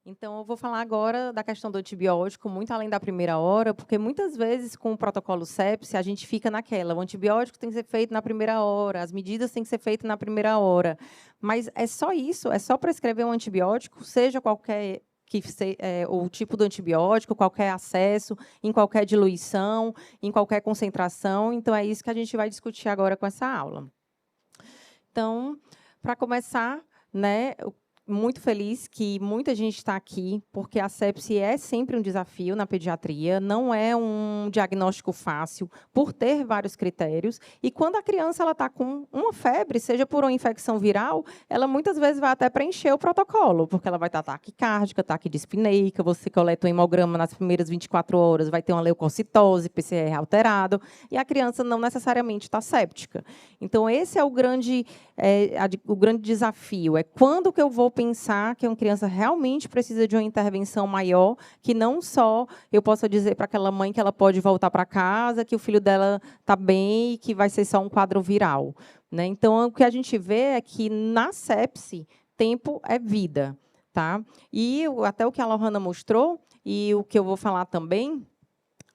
Então, eu vou falar agora da questão do antibiótico, muito além da primeira hora, porque muitas vezes, com o protocolo sepsi, a gente fica naquela. O antibiótico tem que ser feito na primeira hora, as medidas têm que ser feitas na primeira hora. Mas é só isso, é só prescrever um antibiótico, seja qualquer o tipo do antibiótico, qualquer acesso, em qualquer diluição, em qualquer concentração. Então, é isso que a gente vai discutir agora com essa aula. Então, para começar, né, muito feliz que muita gente está aqui, porque a sepse é sempre um desafio na pediatria, não é um diagnóstico fácil, por ter vários critérios. E quando a criança está com uma febre, seja por uma infecção viral, ela muitas vezes vai até preencher o protocolo, porque ela vai estar taquicárdica, taquidispneica, você coleta um hemograma nas primeiras 24 horas, vai ter uma leucocitose, PCR alterado, e a criança não necessariamente está séptica. Então, esse é o grande desafio, é quando que eu vou pensar que uma criança realmente precisa de uma intervenção maior, que não só eu possa dizer para aquela mãe que ela pode voltar para casa, que o filho dela está bem e que vai ser só um quadro viral. Né? Então, o que a gente vê é que, na sepse, tempo é vida. Tá? E até o que a Lohana mostrou, e o que eu vou falar também,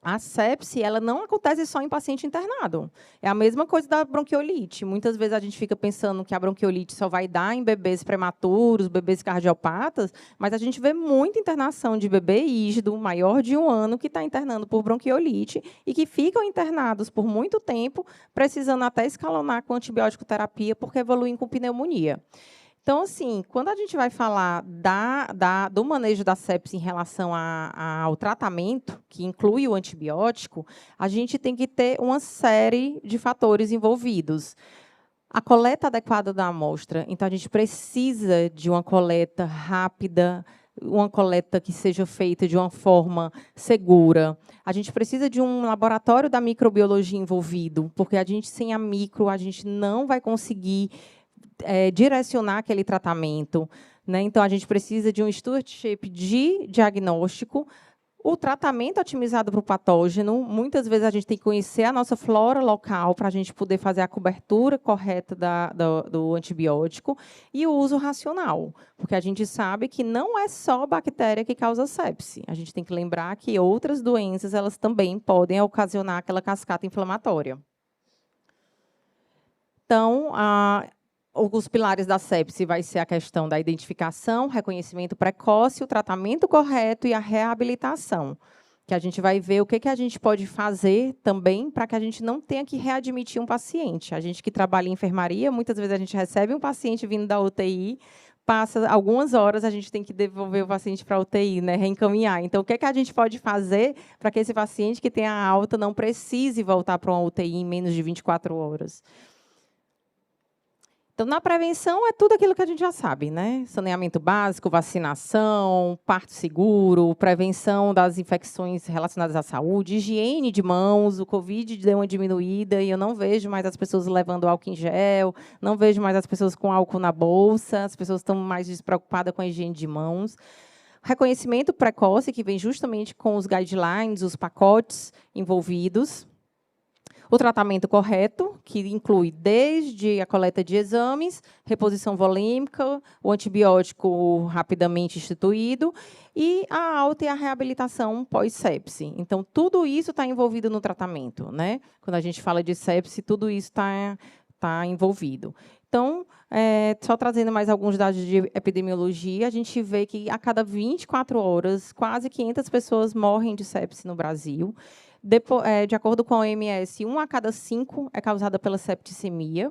a sepse, ela não acontece só em paciente internado. É a mesma coisa da bronquiolite. Muitas vezes a gente fica pensando que a bronquiolite só vai dar em bebês prematuros, bebês cardiopatas, mas a gente vê muita internação de bebê ígido, maior de 1 ano, que está internando por bronquiolite e que ficam internados por muito tempo, precisando até escalonar com antibiótico terapia, porque evoluem com pneumonia. Então, assim, quando a gente vai falar do manejo da sepse em relação ao tratamento, que inclui o antibiótico, a gente tem que ter uma série de fatores envolvidos. A coleta adequada da amostra. Então, a gente precisa de uma coleta rápida, uma coleta que seja feita de uma forma segura. A gente precisa de um laboratório da microbiologia envolvido, porque a gente, sem a micro, a gente não vai conseguir direcionar aquele tratamento. Né? Então, a gente precisa de um stewardship de diagnóstico, o tratamento otimizado para o patógeno. Muitas vezes, a gente tem que conhecer a nossa flora local para a gente poder fazer a cobertura correta do antibiótico e o uso racional, porque a gente sabe que não é só bactéria que causa sepse. A gente tem que lembrar que outras doenças elas também podem ocasionar aquela cascata inflamatória. Então, os pilares da sepse vai ser a questão da identificação, reconhecimento precoce, o tratamento correto e a reabilitação, que a gente vai ver o que a gente pode fazer também para que a gente não tenha que readmitir um paciente. A gente que trabalha em enfermaria, muitas vezes a gente recebe um paciente vindo da UTI, passa algumas horas, a gente tem que devolver o paciente para a UTI, né, reencaminhar. Então, o que a gente pode fazer para que esse paciente que tem a alta não precise voltar para uma UTI em menos de 24 horas? Então, na prevenção, é tudo aquilo que a gente já sabe, né? Saneamento básico, vacinação, parto seguro, prevenção das infecções relacionadas à saúde, higiene de mãos. O Covid deu uma diminuída e eu não vejo mais as pessoas levando álcool em gel, não vejo mais as pessoas com álcool na bolsa, as pessoas estão mais despreocupadas com a higiene de mãos. Reconhecimento precoce, que vem justamente com os guidelines, os pacotes envolvidos. O tratamento correto, que inclui desde a coleta de exames, reposição volêmica, o antibiótico rapidamente instituído e a alta e a reabilitação pós-sepse. Então, tudo isso está envolvido no tratamento. Né? Quando a gente fala de sepse, tudo isso está envolvido. Então, só trazendo mais alguns dados de epidemiologia, a gente vê que a cada 24 horas, quase 500 pessoas morrem de sepse no Brasil. De acordo com a OMS, 1 a cada 5 é causada pela septicemia.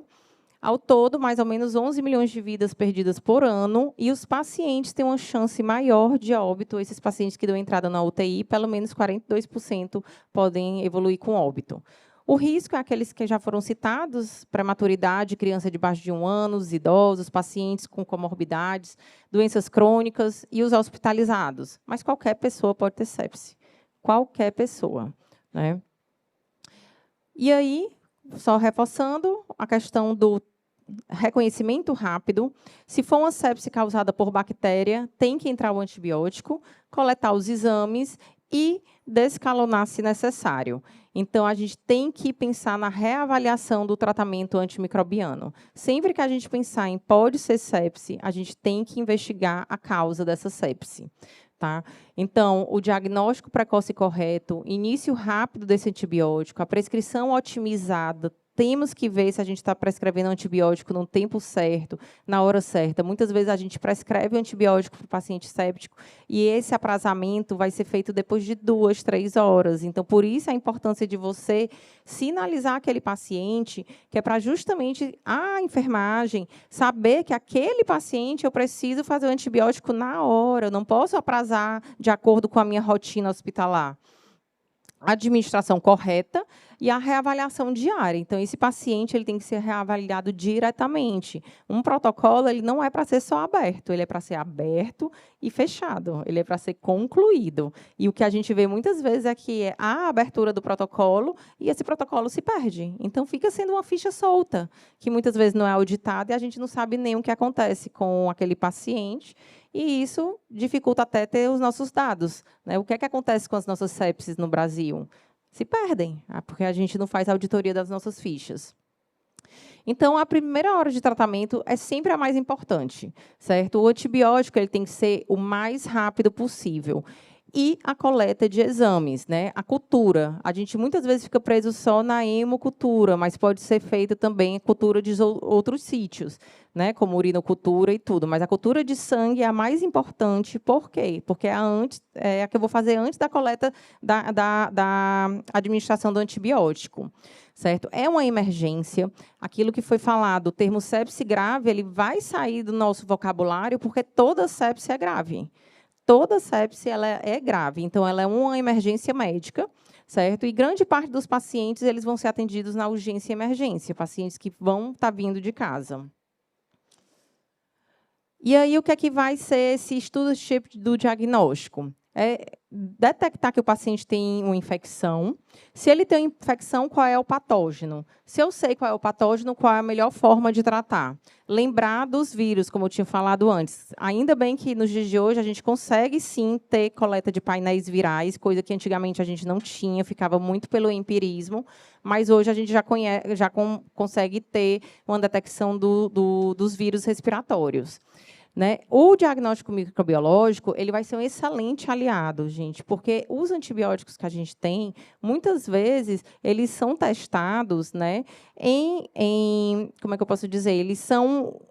Ao todo, mais ou menos 11 milhões de vidas perdidas por ano, e os pacientes têm uma chance maior de óbito. Esses pacientes que dão entrada na UTI, pelo menos 42% podem evoluir com óbito. O risco é aqueles que já foram citados: prematuridade, criança de baixo de 1 ano, idosos, pacientes com comorbidades, doenças crônicas e os hospitalizados. Mas qualquer pessoa pode ter sepse. Qualquer pessoa. Né? E aí, só reforçando a questão do reconhecimento rápido. Se for uma sepse causada por bactéria, tem que entrar o antibiótico, coletar os exames, e descalonar se necessário. Então, a gente tem que pensar na reavaliação do tratamento antimicrobiano. Sempre que a gente pensar em pode ser sepse, a gente tem que investigar a causa dessa sepse. Tá? Então, o diagnóstico precoce e correto, início rápido desse antibiótico, a prescrição otimizada, temos que ver se a gente está prescrevendo antibiótico no tempo certo, na hora certa. Muitas vezes a gente prescreve o antibiótico para o paciente séptico e esse aprazamento vai ser feito depois de 2, 3 horas. Então, por isso a importância de você sinalizar aquele paciente, que é para justamente a enfermagem saber que aquele paciente eu preciso fazer o antibiótico na hora, eu não posso aprazar de acordo com a minha rotina hospitalar. A administração correta e a reavaliação diária. Então, esse paciente ele tem que ser reavaliado diretamente. Um protocolo ele não é para ser só aberto, ele é para ser aberto e fechado, ele é para ser concluído. E o que a gente vê muitas vezes é que a abertura do protocolo e esse protocolo se perde. Então, fica sendo uma ficha solta, que muitas vezes não é auditada e a gente não sabe nem o que acontece com aquele paciente. E isso dificulta até ter os nossos dados. Né? O que é que acontece com as nossas sepses no Brasil? Se perdem, porque a gente não faz auditoria das nossas fichas. Então, a primeira hora de tratamento é sempre a mais importante, certo? O antibiótico ele tem que ser o mais rápido possível. E a coleta de exames, né? A cultura. A gente muitas vezes fica preso só na hemocultura, mas pode ser feita também a cultura de outros sítios, né? Como urinocultura e tudo. Mas a cultura de sangue é a mais importante. Por quê? Porque é a que eu vou fazer antes da coleta da administração do antibiótico. Certo? É uma emergência. Aquilo que foi falado, o termo sepse grave, ele vai sair do nosso vocabulário porque toda sepse é grave. Toda sepse ela é grave, então ela é uma emergência médica, certo? E grande parte dos pacientes eles vão ser atendidos na urgência e emergência, pacientes que vão estar vindo de casa. E aí, o que é que vai ser esse estudo do diagnóstico? É detectar que o paciente tem uma infecção. Se ele tem infecção, qual é o patógeno? Se eu sei qual é o patógeno, qual é a melhor forma de tratar? Lembrar dos vírus, como eu tinha falado antes. Ainda bem que, nos dias de hoje, a gente consegue, sim, ter coleta de painéis virais, coisa que antigamente a gente não tinha, ficava muito pelo empirismo, mas hoje a gente já consegue ter uma detecção dos vírus respiratórios. Né? O diagnóstico microbiológico ele vai ser um excelente aliado, gente, porque os antibióticos que a gente tem, muitas vezes, eles são testados, né, como é que eu posso dizer? Eles são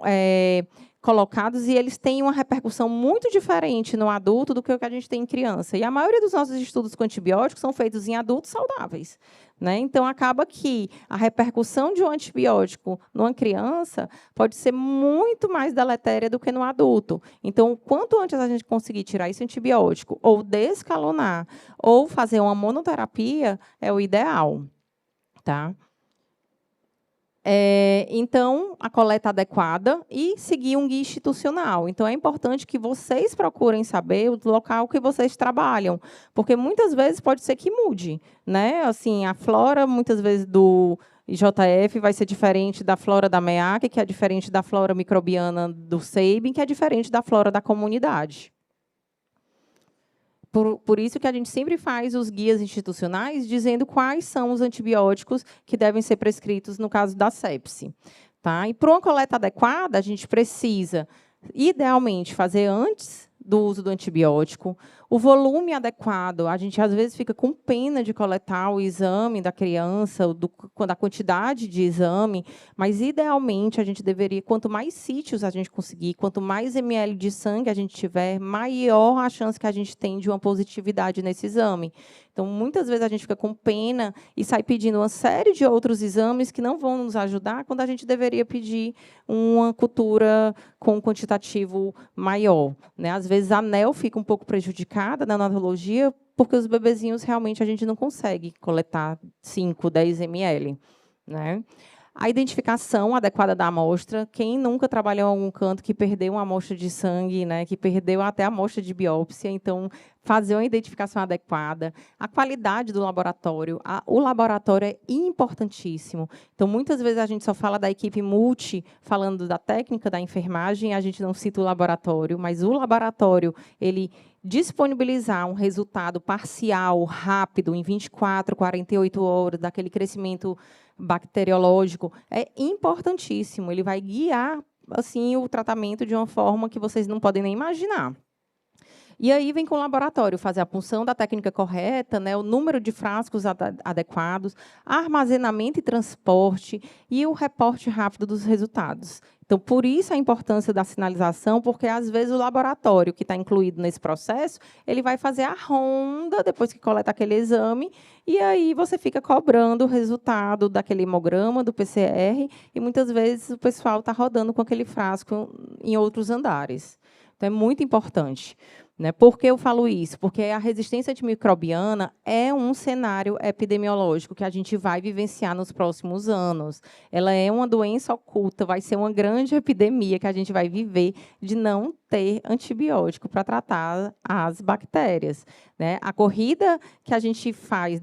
colocados e eles têm uma repercussão muito diferente no adulto do que o que a gente tem em criança. E a maioria dos nossos estudos com antibióticos são feitos em adultos saudáveis. Né? Então, acaba que a repercussão de um antibiótico numa criança pode ser muito mais deletéria do que no adulto. Então, quanto antes a gente conseguir tirar esse antibiótico, ou descalonar, ou fazer uma monoterapia, é o ideal. Tá? Então, a coleta adequada e seguir um guia institucional. Então, é importante que vocês procurem saber o local que vocês trabalham, porque muitas vezes pode ser que mude. Né? Assim, a flora, muitas vezes, do IJF vai ser diferente da flora da MEAC, que é diferente da flora microbiana do SEIBM, que é diferente da flora da comunidade. Por isso que a gente sempre faz os guias institucionais dizendo quais são os antibióticos que devem ser prescritos no caso da sepse. Tá? E, para uma coleta adequada, a gente precisa, idealmente, fazer antes do uso do antibiótico, o volume adequado. A gente, às vezes, fica com pena de coletar o exame da criança, da quantidade de exame, mas, idealmente, a gente deveria, quanto mais sítios a gente conseguir, quanto mais ml de sangue a gente tiver, maior a chance que a gente tem de uma positividade nesse exame. Então, muitas vezes, a gente fica com pena e sai pedindo uma série de outros exames que não vão nos ajudar, quando a gente deveria pedir uma cultura com um quantitativo maior. Né? Às vezes, a ANEL fica um pouco prejudicada na neonatologia, porque os bebezinhos, realmente, a gente não consegue coletar 5, 10 ml. Né? A identificação adequada da amostra. Quem nunca trabalhou em algum canto que perdeu uma amostra de sangue, né, que perdeu até a amostra de biópsia, então, fazer uma identificação adequada. A qualidade do laboratório. O laboratório é importantíssimo. Então, muitas vezes, a gente só fala da equipe multi, falando da técnica da enfermagem, a gente não cita o laboratório, mas o laboratório, ele disponibilizar um resultado parcial, rápido, em 24, 48 horas, daquele crescimento bacteriológico, é importantíssimo. Ele vai guiar assim o tratamento de uma forma que vocês não podem nem imaginar. E aí vem com o laboratório fazer a punção da técnica correta, né, o número de frascos adequados, armazenamento e transporte e o reporte rápido dos resultados. Então, por isso a importância da sinalização, porque, às vezes, o laboratório que está incluído nesse processo, ele vai fazer a ronda, depois que coleta aquele exame, e aí você fica cobrando o resultado daquele hemograma, do PCR, e, muitas vezes, o pessoal está rodando com aquele frasco em outros andares. Então, é muito importante. Né? Por que eu falo isso? Porque a resistência antimicrobiana é um cenário epidemiológico que a gente vai vivenciar nos próximos anos. Ela é uma doença oculta, vai ser uma grande epidemia que a gente vai viver de não ter antibiótico para tratar as bactérias. Né? A corrida que a gente faz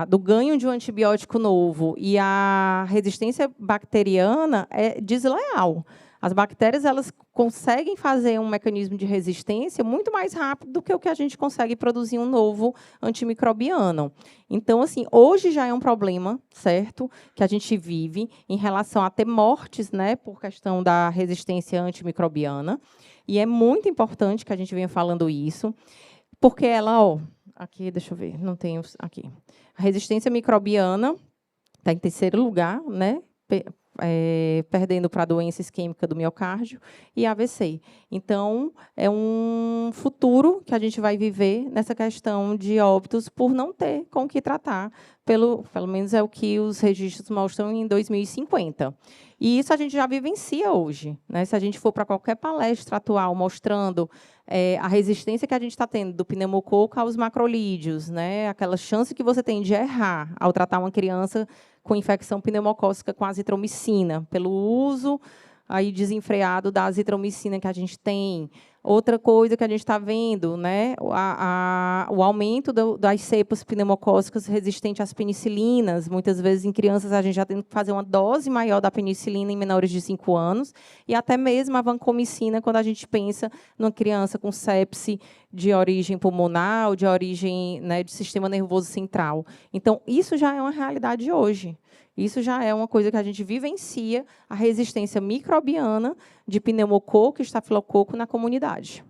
do ganho de um antibiótico novo e a resistência bacteriana é desleal. As bactérias, elas conseguem fazer um mecanismo de resistência muito mais rápido do que o que a gente consegue produzir um novo antimicrobiano. Então, assim, hoje já é um problema, certo, que a gente vive em relação a ter mortes, né, por questão da resistência antimicrobiana. E é muito importante que a gente venha falando isso, porque ela, ó, aqui, deixa eu ver, não tenho aqui. A resistência microbiana está em terceiro lugar, né? Perdendo para a doença isquêmica do miocárdio e AVC. Então, é um futuro que a gente vai viver nessa questão de óbitos por não ter com o que tratar, pelo menos é o que os registros mostram em 2050. E isso a gente já vivencia hoje. Né? Se a gente for para qualquer palestra atual mostrando a resistência que a gente está tendo do pneumococo aos macrolídeos, né? Aquela chance que você tem de errar ao tratar uma criança com infecção pneumocócica com azitromicina, pelo uso aí desenfreado da azitromicina que a gente tem. Outra coisa que a gente está vendo, né, o aumento das cepas pneumocócicas resistentes às penicilinas. Muitas vezes, em crianças, a gente já tem que fazer uma dose maior da penicilina em menores de 5 anos, e até mesmo a vancomicina, quando a gente pensa numa criança com sepse de origem pulmonar, ou de origem, né, de sistema nervoso central. Então, isso já é uma realidade hoje. Isso já é uma coisa que a gente vivencia, a resistência microbiana de pneumococo e estafilococo na comunidade.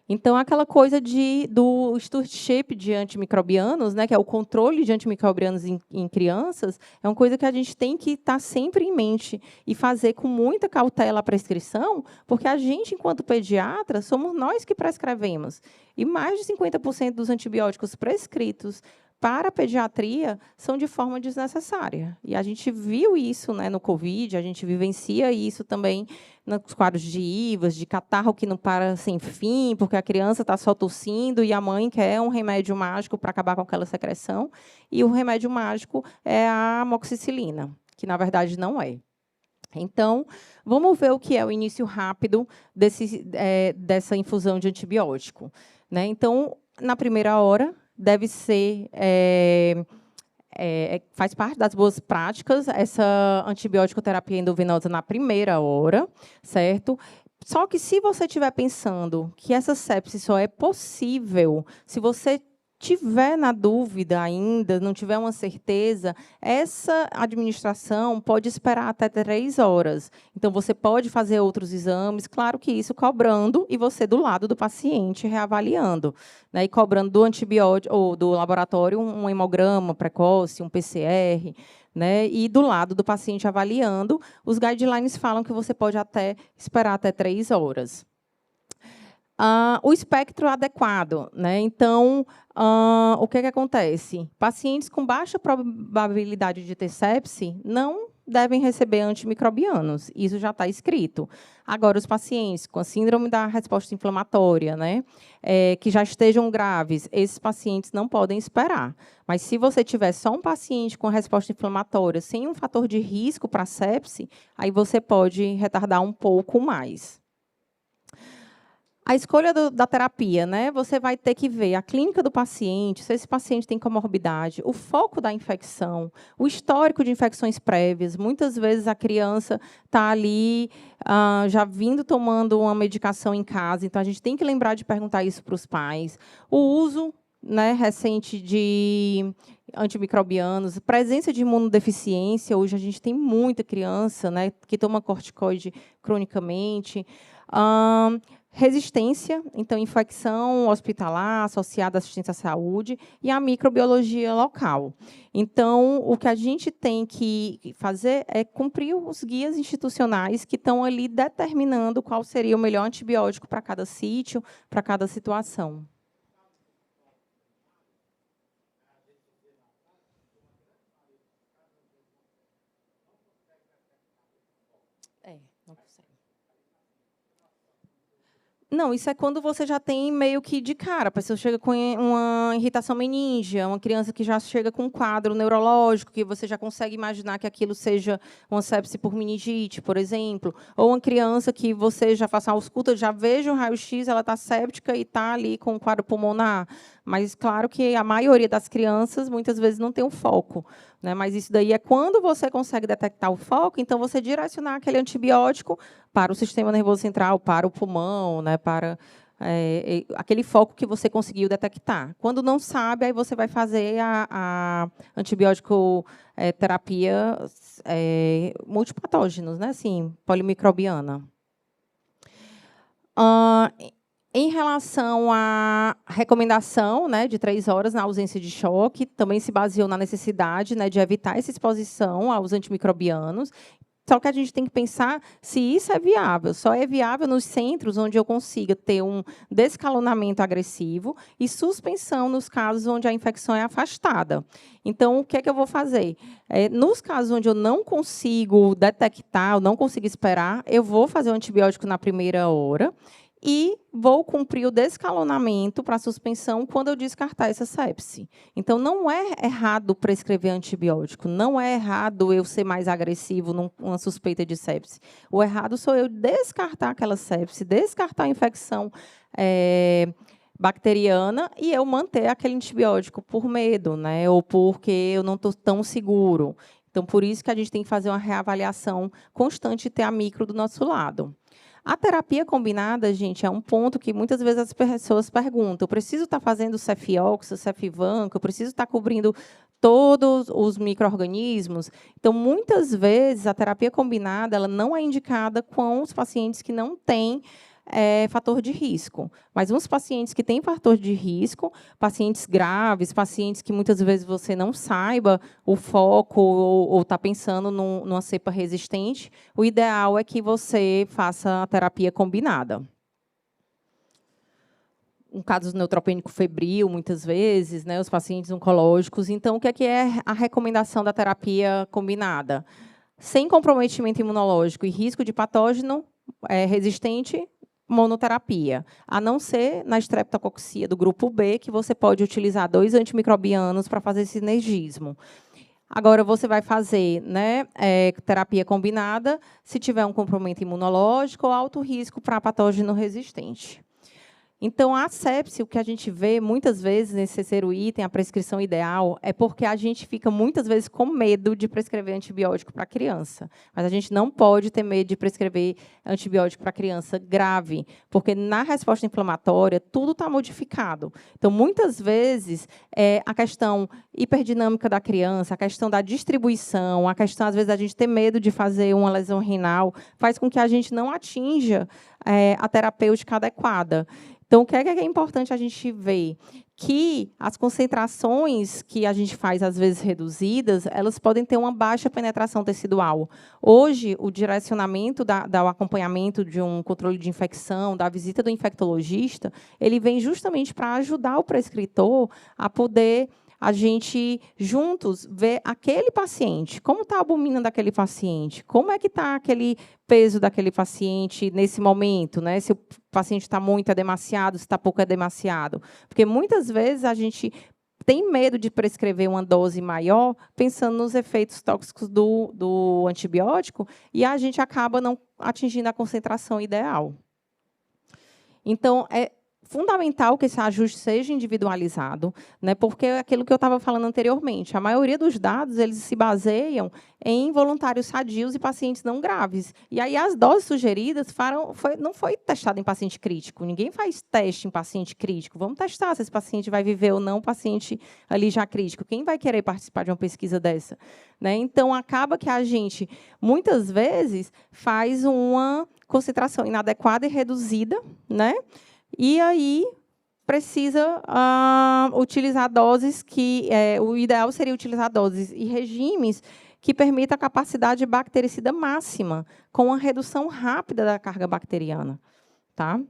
Então, aquela coisa do stewardship de antimicrobianos, né, que é o controle de antimicrobianos em crianças, é uma coisa que a gente tem que estar sempre em mente e fazer com muita cautela a prescrição, porque a gente, enquanto pediatra, somos nós que prescrevemos. E mais de 50% dos antibióticos prescritos para a pediatria são de forma desnecessária. E a gente viu isso, né, no Covid, a gente vivencia isso também nos quadros de IVAs, de catarro que não para sem fim, porque a criança está só tossindo e a mãe quer um remédio mágico para acabar com aquela secreção, e o remédio mágico é a amoxicilina, que, na verdade, não é. Então, vamos ver o que é o início rápido dessa infusão de antibiótico. Né? Então, na primeira hora, deve ser, faz parte das boas práticas, essa antibiótico terapia endovenosa na primeira hora, certo? Só que, se você estiver pensando que essa sepse só é possível se você tiver na dúvida ainda, não tiver uma certeza, essa administração pode esperar até 3 horas. Então, você pode fazer outros exames, claro que isso cobrando, e você do lado do paciente reavaliando. Né, e cobrando do antibiótico, ou do laboratório, um hemograma precoce, um PCR, né, e do lado do paciente avaliando. Os guidelines falam que você pode até esperar até 3 horas. O espectro adequado. Né? Então, o que acontece? Pacientes com baixa probabilidade de ter sepse não devem receber antimicrobianos. Isso já está escrito. Agora, os pacientes com a síndrome da resposta inflamatória, né, que já estejam graves, esses pacientes não podem esperar. Mas, se você tiver só um paciente com resposta inflamatória, sem um fator de risco para sepse, aí você pode retardar um pouco mais. A escolha da terapia, né? Você vai ter que ver a clínica do paciente, se esse paciente tem comorbidade, o foco da infecção, o histórico de infecções prévias. Muitas vezes a criança está ali já vindo tomando uma medicação em casa, então a gente tem que lembrar de perguntar isso para os pais. O uso, né, recente de antimicrobianos, presença de imunodeficiência. Hoje a gente tem muita criança, né, que toma corticoide cronicamente. Resistência, então, infecção hospitalar associada à assistência à saúde e a microbiologia local. Então, o que a gente tem que fazer é cumprir os guias institucionais que estão ali determinando qual seria o melhor antibiótico para cada sítio, para cada situação. Não consegue. Não, isso é quando você já tem meio que de cara. A pessoa chega com uma irritação meníngea, uma criança que já chega com um quadro neurológico, que você já consegue imaginar que aquilo seja uma sepse por meningite, por exemplo. Ou uma criança que você já faça a ausculta, já veja o raio-x, ela está séptica e está ali com um quadro pulmonar. Mas, claro que a maioria das crianças, muitas vezes, não tem um foco, né? Mas isso daí é quando você consegue detectar o foco, então você direcionar aquele antibiótico para o sistema nervoso central, para o pulmão, né? Para aquele foco que você conseguiu detectar. Quando não sabe, aí você vai fazer a antibiótico terapia multipatógenos, né? Assim, polimicrobiana. Em relação à recomendação, né, de 3 horas na ausência de choque, também se baseou na necessidade, né, de evitar essa exposição aos antimicrobianos. Só que a gente tem que pensar se isso é viável. Só é viável nos centros onde eu consiga ter um descalonamento agressivo e suspensão nos casos onde a infecção é afastada. Então, o que é que eu vou fazer? Nos casos onde eu não consigo detectar, eu não consigo esperar, eu vou fazer o antibiótico na primeira hora e vou cumprir o descalonamento para a suspensão quando eu descartar essa sepse. Então, não é errado prescrever antibiótico, não é errado eu ser mais agressivo numa suspeita de sepse. O errado sou eu descartar aquela sepse, descartar a infecção bacteriana e eu manter aquele antibiótico por medo, né, ou porque eu não estou tão seguro. Então, por isso que a gente tem que fazer uma reavaliação constante e ter a micro do nosso lado. A terapia combinada, gente, é um ponto que muitas vezes as pessoas perguntam. Eu preciso estar fazendo Cefiox, Cefivanco, eu preciso estar cobrindo todos os micro-organismos. Então, muitas vezes, a terapia combinada ela não é indicada com os pacientes que não têm fator de risco. Mas uns pacientes que têm fator de risco, pacientes graves, pacientes que muitas vezes você não saiba o foco ou está pensando numa cepa resistente, o ideal é que você faça a terapia combinada. Um caso neutropênico febril, muitas vezes, né, os pacientes oncológicos. Então, o que é a recomendação da terapia combinada? Sem comprometimento imunológico e risco de patógeno resistente, monoterapia, a não ser na estreptococcia do grupo B, que você pode utilizar 2 antimicrobianos para fazer sinergismo. Agora, você vai fazer, né, terapia combinada se tiver um comprometimento imunológico ou alto risco para patógeno resistente. Então, a sepse, o que a gente vê muitas vezes nesse terceiro item, a prescrição ideal, é porque a gente fica muitas vezes com medo de prescrever antibiótico para criança. Mas a gente não pode ter medo de prescrever antibiótico para criança grave, porque na resposta inflamatória tudo está modificado. Então, muitas vezes, a questão hiperdinâmica da criança, a questão da distribuição, a questão, às vezes, a gente ter medo de fazer uma lesão renal, faz com que a gente não atinja a terapêutica adequada. Então, o que é importante a gente ver? Que as concentrações que a gente faz, às vezes, reduzidas, elas podem ter uma baixa penetração tecidual. Hoje, o direcionamento do acompanhamento de um controle de infecção, da visita do infectologista, ele vem justamente para ajudar o prescritor a poder a gente, juntos, ver aquele paciente, como está a albumina daquele paciente, como é que está aquele peso daquele paciente nesse momento, né? Se o paciente está muito, é demasiado, se está pouco, é demasiado. Porque, muitas vezes, a gente tem medo de prescrever uma dose maior, pensando nos efeitos tóxicos do antibiótico, e a gente acaba não atingindo a concentração ideal. Então, é fundamental que esse ajuste seja individualizado, né, porque é aquilo que eu estava falando anteriormente, a maioria dos dados eles se baseiam em voluntários sadios e pacientes não graves. E aí as doses sugeridas não foi testada em paciente crítico. Ninguém faz teste em paciente crítico. Vamos testar se esse paciente vai viver ou não, paciente ali já crítico. Quem vai querer participar de uma pesquisa dessa? Né? Então, acaba que a gente, muitas vezes, faz uma concentração inadequada e reduzida, né? E aí precisa utilizar doses que... o ideal seria utilizar doses e regimes que permitam a capacidade bactericida máxima, com uma redução rápida da carga bacteriana. Tá?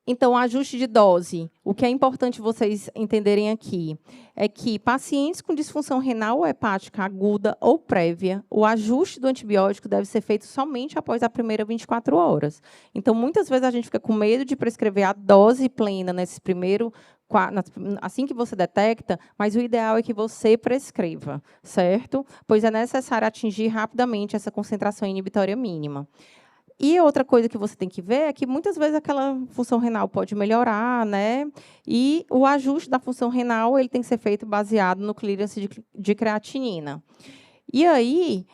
Então, ajuste de dose. O que é importante vocês entenderem aqui é que pacientes com disfunção renal ou hepática aguda ou prévia, o ajuste do antibiótico deve ser feito somente após a primeira 24 horas. Então, muitas vezes, a gente fica com medo de prescrever a dose plena nesse primeiro, assim que você detecta, mas o ideal é que você prescreva, certo? Pois é necessário atingir rapidamente essa concentração inibitória mínima. E outra coisa que você tem que ver é que, muitas vezes, aquela função renal pode melhorar, né? E o ajuste da função renal ele tem que ser feito baseado no clearance de creatinina. E aí,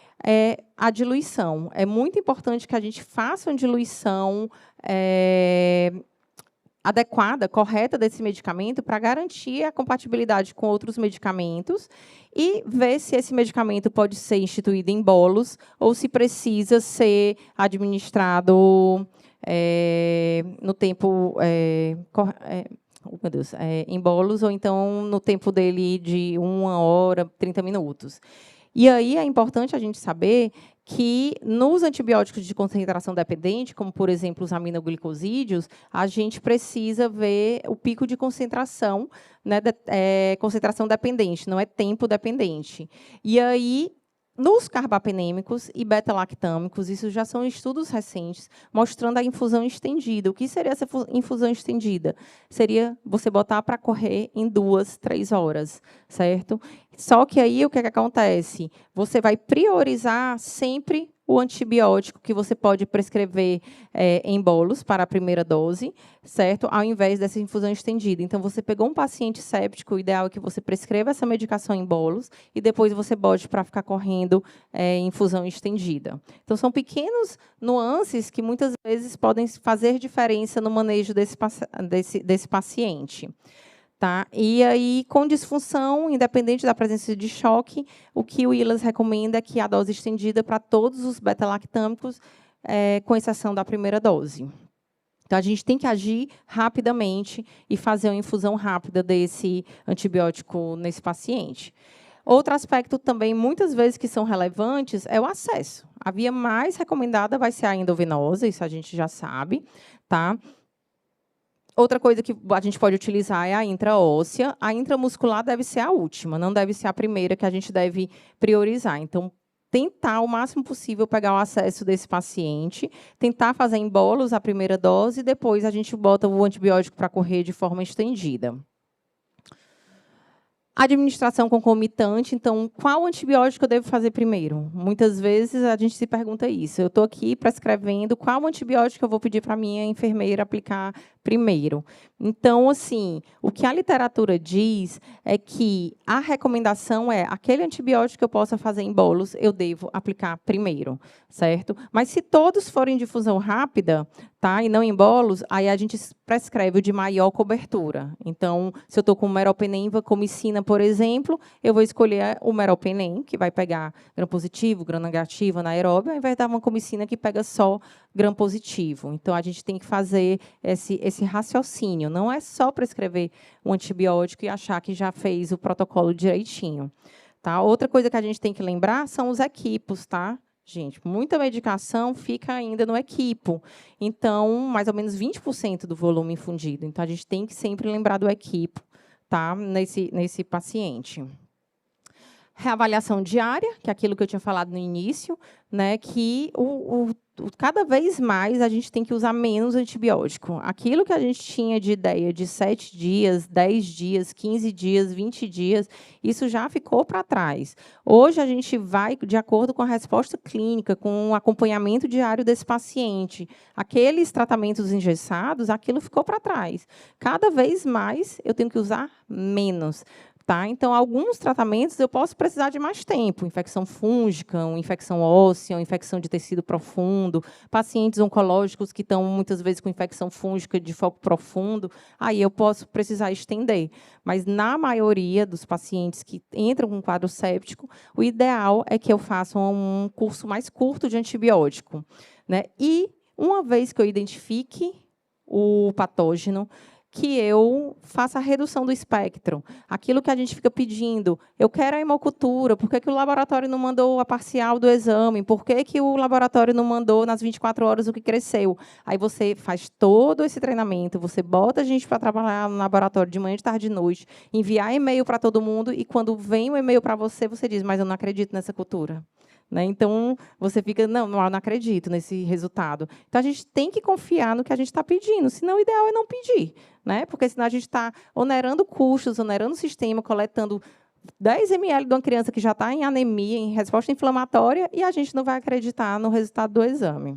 a diluição. É muito importante que a gente faça uma diluição adequada, correta desse medicamento para garantir a compatibilidade com outros medicamentos e ver se esse medicamento pode ser instituído em bolos ou se precisa ser administrado no tempo... meu Deus, em bolos, ou então no tempo dele de 1 hora, 30 minutos. E aí é importante a gente saber que, nos antibióticos de concentração dependente, como, por exemplo, os aminoglicosídeos, a gente precisa ver o pico de concentração, né, concentração dependente, não é tempo dependente. E aí, nos carbapenêmicos e beta-lactâmicos, isso já são estudos recentes, mostrando a infusão estendida. O que seria essa infusão estendida? Seria você botar para correr em 2, 3 horas, certo? Só que aí, o que acontece? Você vai priorizar sempre o antibiótico que você pode prescrever em bolos para a primeira dose, certo? Ao invés dessa infusão estendida. Então, você pegou um paciente séptico, o ideal é que você prescreva essa medicação em bolos e depois você bote para ficar correndo infusão estendida. Então, são pequenos nuances que, muitas vezes, podem fazer diferença no manejo desse paciente. Tá? E aí, com disfunção, independente da presença de choque, o que o ILAS recomenda é que a dose estendida para todos os beta-lactâmicos, com exceção da primeira dose. Então, a gente tem que agir rapidamente e fazer uma infusão rápida desse antibiótico nesse paciente. Outro aspecto também, muitas vezes, que são relevantes, é o acesso. A via mais recomendada vai ser a endovenosa, isso a gente já sabe, tá? Outra coisa que a gente pode utilizar é a intraóssea. A intramuscular deve ser a última, não deve ser a primeira que a gente deve priorizar. Então, tentar o máximo possível pegar o acesso desse paciente, tentar fazer em bolos a primeira dose e depois a gente bota o antibiótico para correr de forma estendida. Administração concomitante, então, qual antibiótico eu devo fazer primeiro? Muitas vezes a gente se pergunta isso. Eu estou aqui prescrevendo qual antibiótico eu vou pedir para a minha enfermeira aplicar primeiro. Então, assim, o que a literatura diz é que a recomendação é aquele antibiótico que eu possa fazer em bolos, eu devo aplicar primeiro, certo? Mas se todos forem de difusão rápida, tá, e não em bolos, aí a gente prescreve o de maior cobertura. Então, se eu estou com meropenem, vancomicina, por exemplo, eu vou escolher o meropenem, que vai pegar gram positivo, gram negativo, anaeróbio, ao invés da vancomicina, que pega só gram positivo. Então, a gente tem que fazer esse raciocínio. Não é só prescrever um antibiótico e achar que já fez o protocolo direitinho. Tá? Outra coisa que a gente tem que lembrar são os equipos, tá? Gente, muita medicação fica ainda no equipo. Então, mais ou menos 20% do volume infundido. Então, a gente tem que sempre lembrar do equipo, tá, nesse paciente. Reavaliação diária, que é aquilo que eu tinha falado no início, né, que cada vez mais a gente tem que usar menos antibiótico. Aquilo que a gente tinha de ideia de 7 dias, 10 dias, 15 dias, 20 dias, isso já ficou para trás. Hoje, a gente vai de acordo com a resposta clínica, com o acompanhamento diário desse paciente. Aqueles tratamentos engessados, aquilo ficou para trás. Cada vez mais, eu tenho que usar menos. Tá? Então, alguns tratamentos eu posso precisar de mais tempo. Infecção fúngica, uma infecção óssea, uma infecção de tecido profundo, pacientes oncológicos que estão, muitas vezes, com infecção fúngica de foco profundo, aí eu posso precisar estender. Mas, na maioria dos pacientes que entram com quadro séptico, o ideal é que eu faça um curso mais curto de antibiótico, né? E, uma vez que eu identifique o patógeno, que eu faça a redução do espectro. Aquilo que a gente fica pedindo, eu quero a hemocultura, por que o laboratório não mandou a parcial do exame? Por que o laboratório não mandou nas 24 horas o que cresceu? Aí você faz todo esse treinamento, você bota a gente para trabalhar no laboratório de manhã, de tarde e de noite, enviar e-mail para todo mundo, e quando vem o e-mail para você, você diz, mas eu não acredito nessa cultura. Né? Então, você fica, não acredito nesse resultado. Então, a gente tem que confiar no que a gente está pedindo, senão o ideal é não pedir. Né? Porque senão a gente está onerando custos, onerando o sistema, coletando 10 ml de uma criança que já está em anemia, em resposta inflamatória, e a gente não vai acreditar no resultado do exame.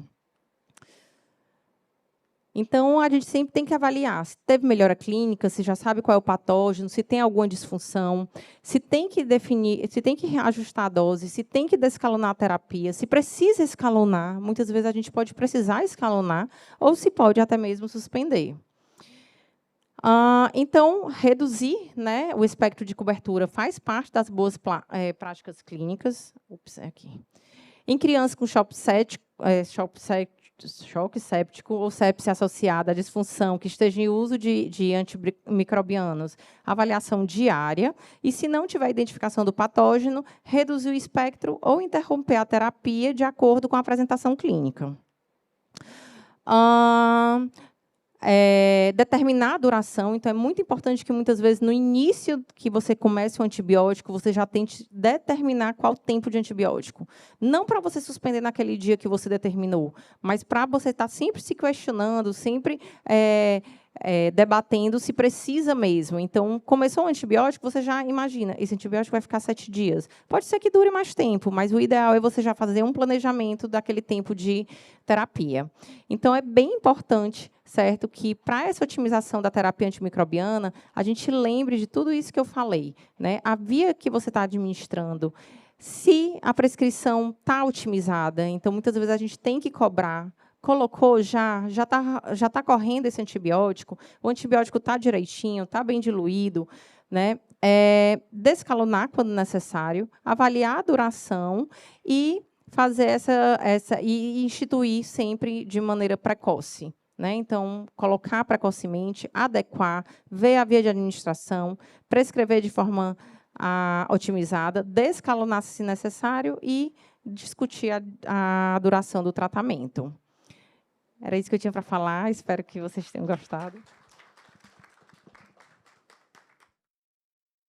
Então, a gente sempre tem que avaliar se teve melhora clínica, se já sabe qual é o patógeno, se tem alguma disfunção, se tem que definir, se tem que reajustar a dose, se tem que descalonar a terapia, se precisa escalonar. Muitas vezes a gente pode precisar escalonar, ou se pode até mesmo suspender. Então, reduzir, né, o espectro de cobertura faz parte das boas práticas clínicas. Aqui. Em crianças com choque séptico ou sepse associada à disfunção, que esteja em uso de antimicrobianos, avaliação diária, e, se não tiver identificação do patógeno, reduzir o espectro ou interromper a terapia de acordo com a apresentação clínica. Determinar a duração, então é muito importante que muitas vezes no início que você comece o antibiótico, você já tente determinar qual tempo de antibiótico. Não para você suspender naquele dia que você determinou, mas para você estar sempre se questionando, sempre debatendo se precisa mesmo. Então, começou o antibiótico, você já imagina, esse antibiótico vai ficar 7 dias. Pode ser que dure mais tempo, mas o ideal é você já fazer um planejamento daquele tempo de terapia. Então, é bem importante, certo, que para essa otimização da terapia antimicrobiana, a gente lembre de tudo isso que eu falei, né? A via que você está administrando, se a prescrição está otimizada, então, muitas vezes, a gente tem que cobrar. Colocou, já tá correndo esse antibiótico, o antibiótico está direitinho, está bem diluído, né? Descalonar quando necessário, avaliar a duração e fazer e instituir sempre de maneira precoce. Né? Então, colocar precocemente, adequar, ver a via de administração, prescrever de forma otimizada, descalonar se necessário e discutir a duração do tratamento. Era isso que eu tinha para falar. Espero que vocês tenham gostado.